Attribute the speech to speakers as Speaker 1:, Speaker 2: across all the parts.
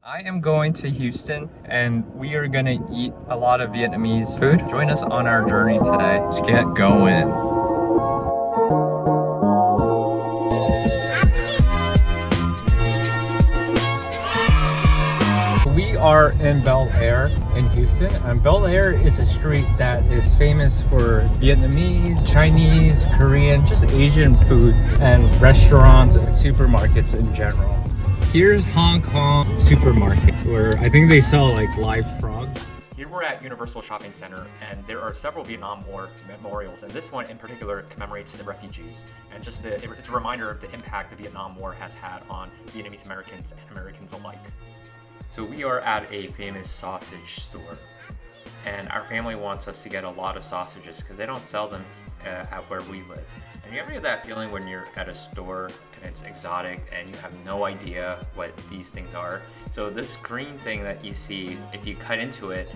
Speaker 1: I am going to Houston and we are gonna eat a lot of Vietnamese food. Join us on our journey today. Let's get going. We are in Bellaire in Houston, and Bellaire is a street that is famous for Vietnamese, Chinese, Korean, just Asian food and restaurants and supermarkets in general. Here's Hong Kong supermarket where I think they sell like live frogs.
Speaker 2: Here we're at Universal Shopping Center, and there are several Vietnam War memorials, and this one in particular commemorates the refugees. And it's a reminder of the impact the Vietnam War has had on Vietnamese Americans and Americans alike. So we are at a famous sausage store, and our family wants us to get a lot of sausages because they don't sell them at where we live. And you ever get that feeling when you're at a store and it's exotic and you have no idea what these things are? So this green thing that you see, if you cut into it,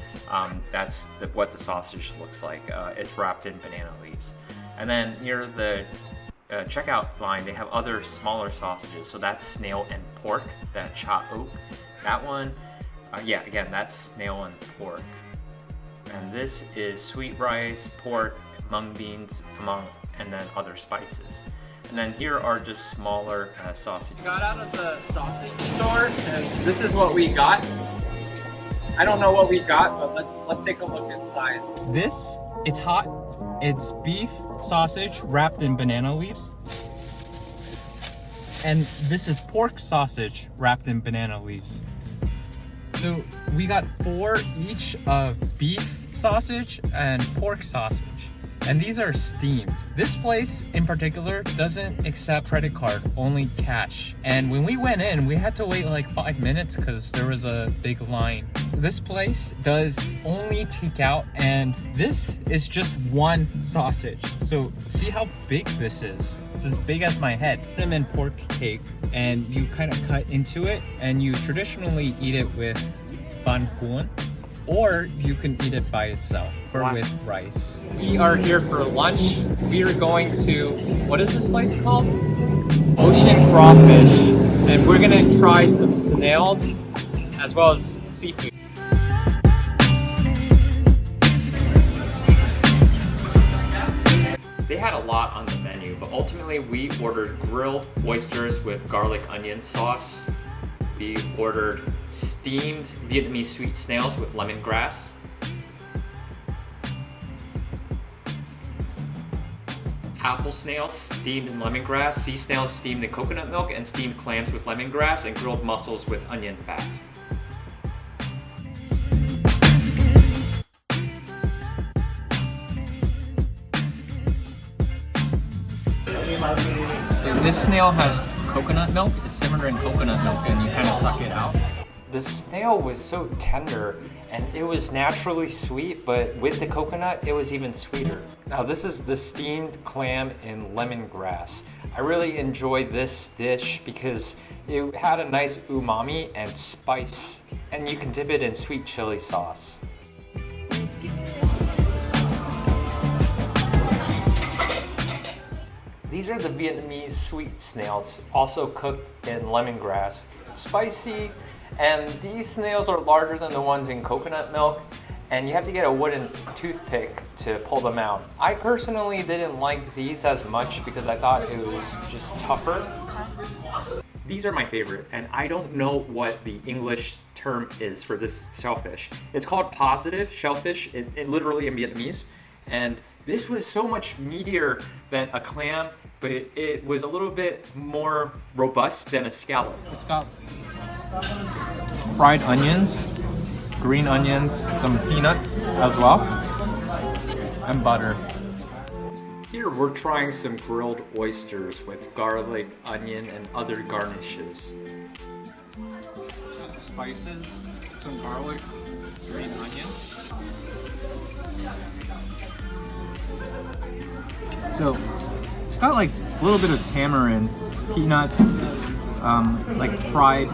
Speaker 2: that's what the sausage looks like. It's wrapped in banana leaves. And then near the checkout line, they have other smaller sausages. So that's snail and pork, that cha oak. That one, again, that's snail and pork. And this is sweet rice, pork, mung beans, and then other spices. And then here are just smaller sausages.
Speaker 1: Got out of the sausage store and this is what we got. I don't know what we got, but let's take a look inside. This is hot. It's beef sausage wrapped in banana leaves. And this is pork sausage wrapped in banana leaves. So we got 4 each of beef sausage and pork sausage. And these are steamed. This place in particular doesn't accept credit card, only cash. And when we went in, we had to wait like 5 minutes because there was a big line. This place does only takeout, and this is just one sausage. So see how big this is. It's as big as my head. Put them in pork cake, and you kind of cut into it, and you traditionally eat it with ban cuon, or you can eat it by itself or with rice. We are here for lunch. We are going to, what is this place called? Ocean Crawfish. And we're gonna try some snails as well as seafood.
Speaker 2: They had a lot on the menu, but ultimately we ordered grilled oysters with garlic onion sauce. We ordered steamed Vietnamese sweet snails with lemongrass. Apple snails steamed in lemongrass, sea snails steamed in coconut milk, and steamed clams with lemongrass, and grilled mussels with onion fat.
Speaker 1: This snail has coconut milk. It's simmered in coconut milk and you kind of suck it out.
Speaker 2: The snail was so tender and it was naturally sweet, but with the coconut, it was even sweeter. Now this is the steamed clam in lemongrass. I really enjoyed this dish because it had a nice umami and spice, and you can dip it in sweet chili sauce. These are the Vietnamese sweet snails, also cooked in lemongrass. Spicy, and these snails are larger than the ones in coconut milk, and you have to get a wooden toothpick to pull them out. I personally didn't like these as much because I thought it was just tougher. These are my favorite, and I don't know what the English term is for this shellfish. It's called positive shellfish, literally in Vietnamese, and this was so much meatier than a clam, but it was a little bit more robust than a scallop.
Speaker 1: It's got fried onions, green onions, some peanuts as well, and butter.
Speaker 2: Here we're trying some grilled oysters with garlic, onion, and other garnishes.
Speaker 1: Some spices, some garlic, green onion. So it's got like a little bit of tamarind, peanuts, like fried.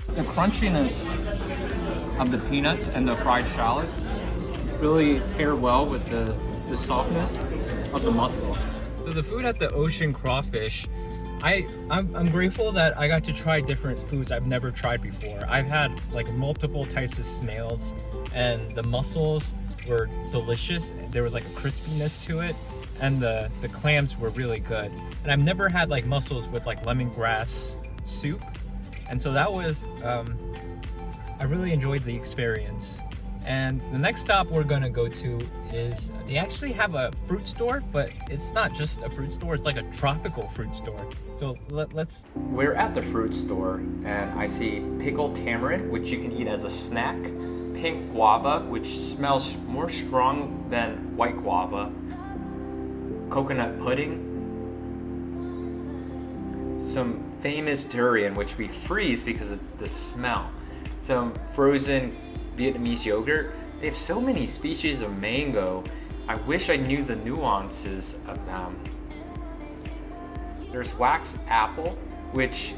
Speaker 1: The crunchiness of the peanuts and the fried shallots really pair well with the softness of the mussel. So the food at the Ocean Crawfish, I'm grateful that I got to try different foods I've never tried before. I've had like multiple types of snails, and the mussels were delicious. There was like a crispiness to it, and the clams were really good. And I've never had like mussels with like lemongrass soup, and so that was I really enjoyed the experience. And the next stop we're gonna go to is, they actually have a fruit store, but it's not just a fruit store, it's like a tropical fruit store. So let's...
Speaker 2: We're at the fruit store, and I see pickled tamarind, which you can eat as a snack, pink guava, which smells more strong than white guava, coconut pudding, some famous durian, which we freeze because of the smell, some frozen Vietnamese yogurt. They have so many species of mango. I wish I knew the nuances of them. There's waxed apple, which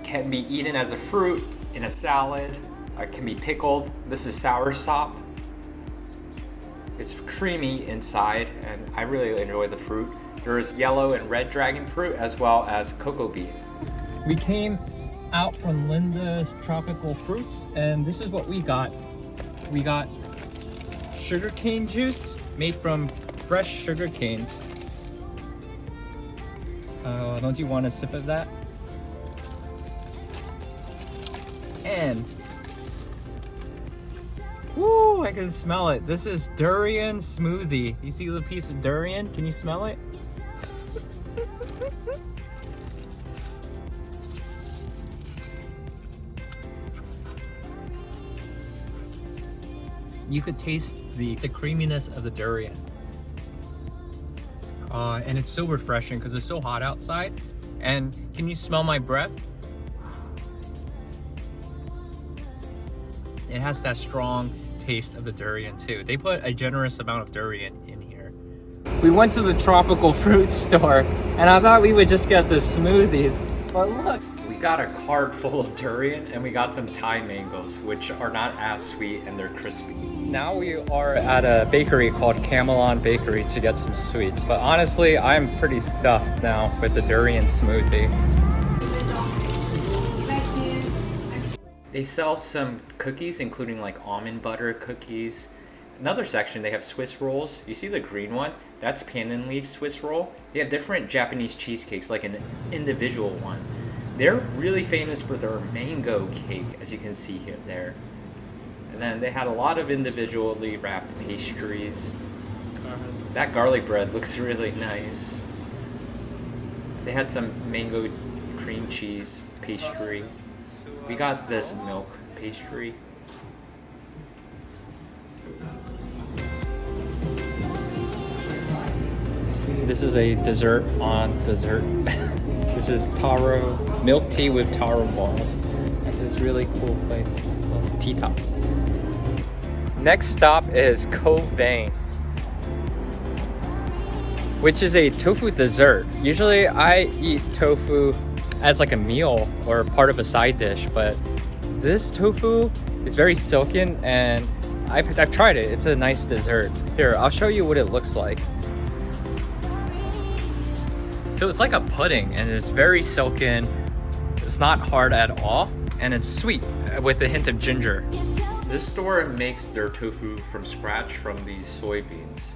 Speaker 2: can be eaten as a fruit in a salad. It can be pickled. This is soursop. It's creamy inside, and I really enjoy the fruit. There's yellow and red dragon fruit, as well as cocoa bean.
Speaker 1: We came out from Linda's Tropical Fruits, and this is what we got. We got sugarcane juice made from fresh sugar canes. Don't you want a sip of that? And woo, I can smell it. This is durian smoothie. You see the piece of durian? Can you smell it? You could taste the creaminess of the durian. And it's so refreshing because it's so hot outside. And can you smell my breath? It has that strong taste of the durian too. They put a generous amount of durian in here. We went to the tropical fruit store, and I thought we would just get the smoothies, but look.
Speaker 2: We got a cart full of durian, and we got some Thai mangoes, which are not as sweet and they're crispy.
Speaker 1: Now we are at a bakery called Camelon Bakery to get some sweets, but honestly, I'm pretty stuffed now with the durian smoothie.
Speaker 2: They sell some cookies, including like almond butter cookies. Another section, they have Swiss rolls. You see the green one? That's pandan leaf Swiss roll. They have different Japanese cheesecakes, like an individual one. They're really famous for their mango cake, as you can see here there. And then they had a lot of individually wrapped pastries. That garlic bread looks really nice. They had some mango cream cheese pastry. We got this milk pastry.
Speaker 1: This is a dessert on dessert. This is taro, milk tea with taro balls. That's this really cool place, tea top. Next stop is Cove Vane, which is a tofu dessert. Usually I eat tofu as like a meal or part of a side dish, but this tofu is very silken, and I've tried it. It's a nice dessert. Here, I'll show you what it looks like. So it's like a pudding, and it's very silken. It's not hard at all, and it's sweet with a hint of ginger.
Speaker 2: This store makes their tofu from scratch from these soybeans.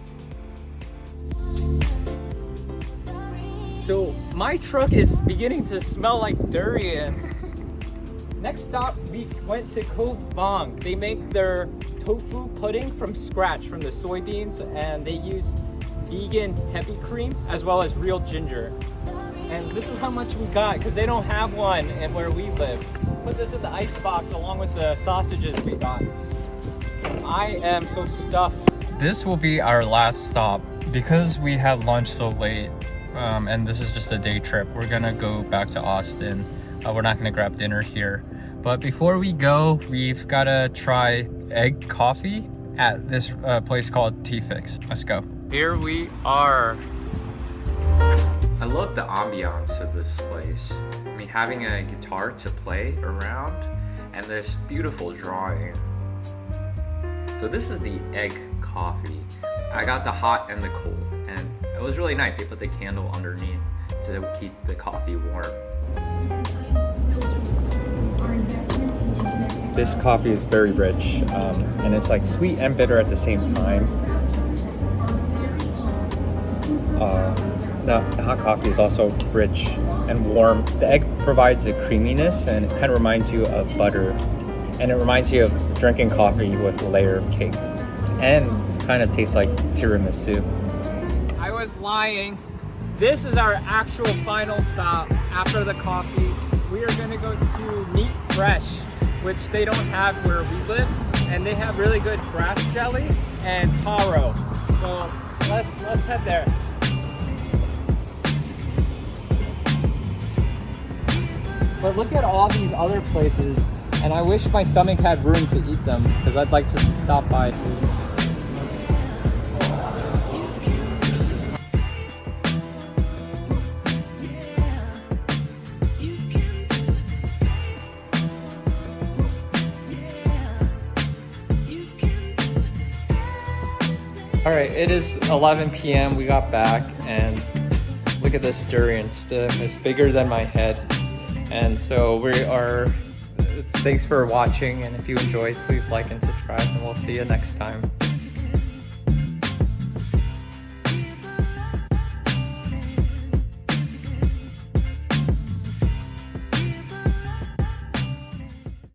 Speaker 1: So my truck is beginning to smell like durian. Next stop, we went to Cove Vang. They make their tofu pudding from scratch from the soybeans, and they use vegan heavy cream as well as real ginger. And this is how much we got because they don't have one in where we live. Put this in the ice box along with the sausages we got. I am so stuffed. This will be our last stop because we had lunch so late, and this is just a day trip. We're gonna go back to Austin. We're not gonna grab dinner here. But before we go, we've gotta try egg coffee at this place called T-Fix. Let's go. Here we are.
Speaker 2: I love the ambiance of this place. I mean, having a guitar to play around and this beautiful drawing.
Speaker 3: So this is the egg coffee. I got the hot and the cold, and it was really nice. They put the candle underneath to keep the coffee warm.
Speaker 1: This coffee is very rich, and it's like sweet and bitter at the same time. The hot coffee is also rich and warm. The egg provides a creaminess, and it kind of reminds you of butter, and it reminds you of drinking coffee with a layer of cake, and kind of tastes like tiramisu. I was lying. This is our actual final stop after the coffee. We are gonna go to Meat Fresh, which they don't have where we live, and they have really good grass jelly and taro. So let's head there. But look at all these other places, and I wish my stomach had room to eat them, because I'd like to stop by. All right, it is 11 p.m. We got back, and look at this durian stem. It's bigger than my head. And so thanks for watching, and if you enjoyed, please like and subscribe, and we'll see you next time.